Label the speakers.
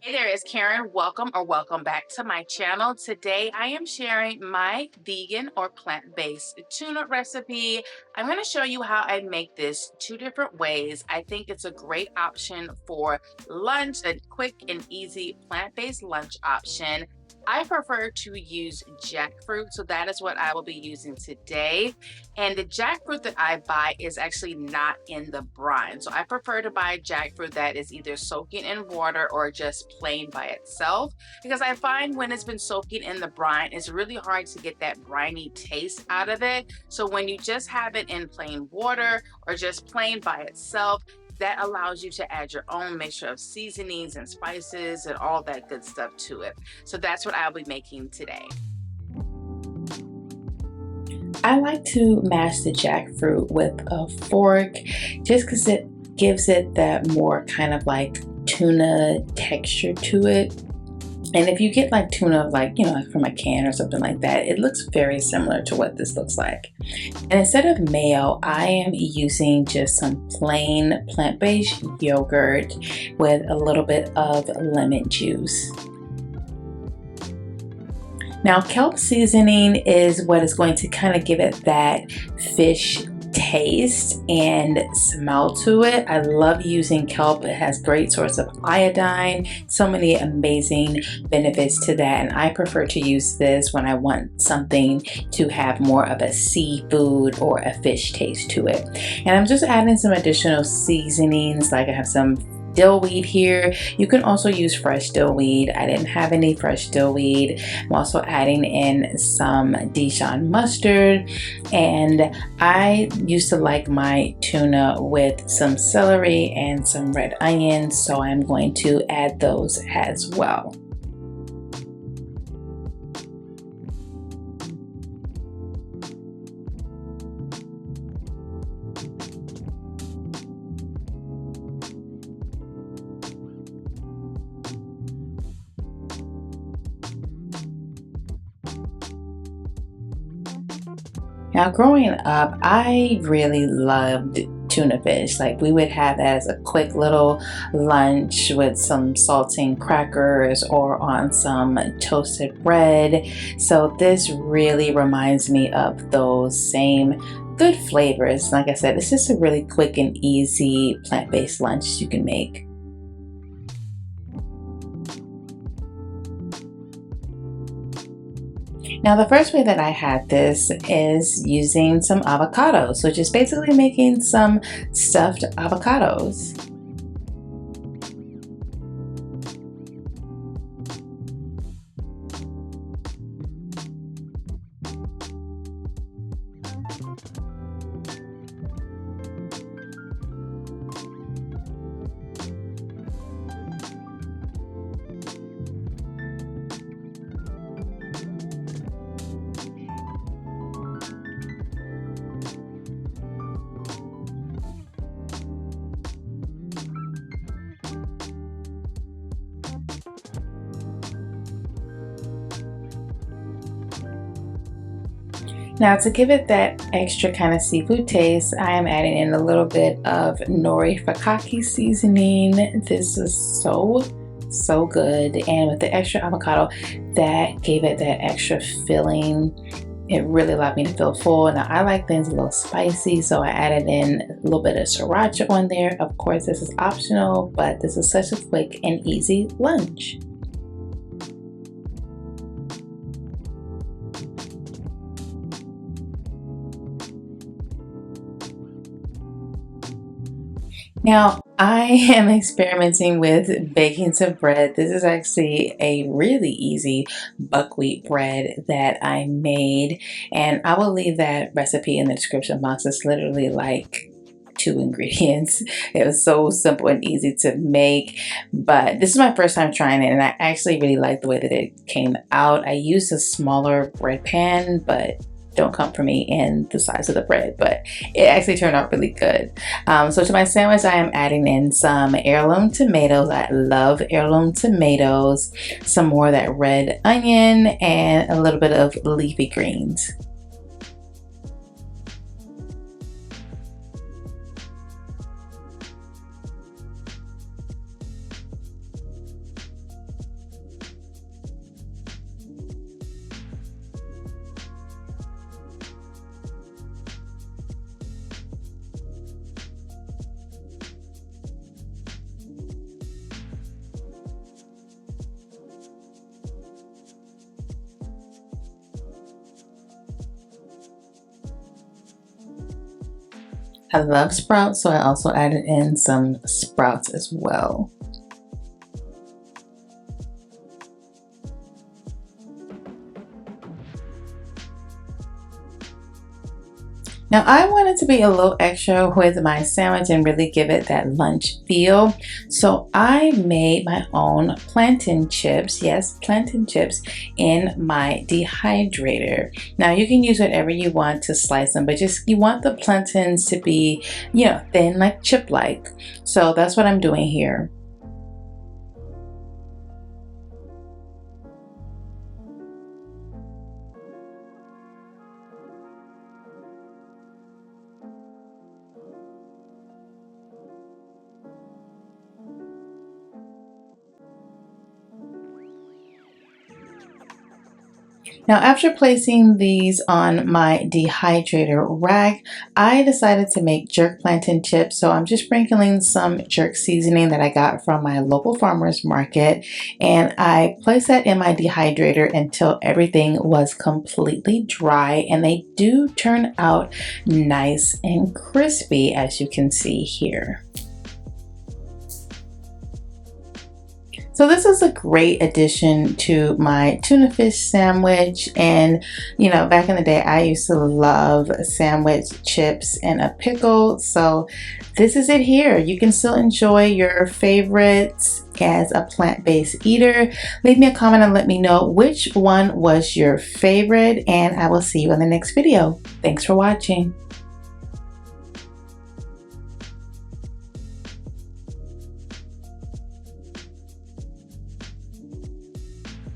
Speaker 1: Hey there, it's Karen. Welcome or welcome back to my channel. Today I am sharing my vegan or plant-based tuna recipe. I'm going to show you how I make this two different ways. I think it's a great option for lunch, a quick and easy plant-based lunch option. I prefer to use jackfruit, so that is what I will be using today. And the jackfruit that I buy is actually not in the brine. So I prefer to buy jackfruit that is either soaking in water or just plain by itself. Because I find when it's been soaking in the brine, it's really hard to get that briny taste out of it. So when you just have it in plain water or just plain by itself, that allows you to add your own mixture of seasonings and spices and all that good stuff to it. So that's what I'll be making today.
Speaker 2: I like to mash the jackfruit with a fork just because it gives it that more kind of like tuna texture to it. And if you get like tuna, like from a can or something like that, it looks very similar to what this looks like. And instead of mayo, I am using just some plain plant-based yogurt with a little bit of lemon juice. Now, kelp seasoning is what is going to kind of give it that fish taste and smell to it. I love using kelp. It has great source of iodine, so many amazing benefits to that, and I prefer to use this when I want something to have more of a seafood or a fish taste to it. And I'm just adding some additional seasonings, like I have some dill weed here. You can also use fresh dill weed. I didn't have any fresh dill weed. I'm also adding in some Dijon mustard, and I used to like my tuna with some celery and some red onions, so I'm going to add those as well. Now, growing up, I really loved tuna fish. Like, we would have that as a quick little lunch with some saltine crackers or on some toasted bread. So this really reminds me of those same good flavors. Like I said, it's just a really quick and easy plant-based lunch you can make. Now, the first way that I had this is using some avocados, which is basically making some stuffed avocados. Now, to give it that extra kind of seafood taste, I am adding in a little bit of nori fakaki seasoning. This is so good, and with the extra avocado, that gave it that extra filling. It really allowed me to feel full. Now, I like things a little spicy, so I added in a little bit of sriracha on there. Of course, this is optional, but this is such a quick and easy lunch. Now, I am experimenting with baking some bread. This is actually a really easy buckwheat bread that I made, and I will leave that recipe in the description box. It's literally like two ingredients. It was so simple and easy to make, but this is my first time trying it, and I actually really like the way that it came out. I used a smaller bread pan, but don't come for me in the size of the bread, but it actually turned out really good. So to my sandwich, I am adding in some heirloom tomatoes. I love heirloom tomatoes, some more of that red onion, and a little bit of leafy greens. I love sprouts, so I also added in some sprouts as well. Now I wanted to be a little extra with my sandwich and really give it that lunch feel. So I made my own plantain chips, yes, plantain chips in my dehydrator. Now you can use whatever you want to slice them, but just you want the plantains to be, thin, like chip-like. So that's what I'm doing here. Now, after placing these on my dehydrator rack, I decided to make jerk plantain chips. So I'm just sprinkling some jerk seasoning that I got from my local farmer's market, and I placed that in my dehydrator until everything was completely dry, and they do turn out nice and crispy, as you can see here. So this is a great addition to my tuna fish sandwich. And back in the day, I used to love sandwich chips and a pickle. So this is it here. You can still enjoy your favorites as a plant-based eater. Leave me a comment and let me know which one was your favorite, and I will see you in the next video. Thanks for watching.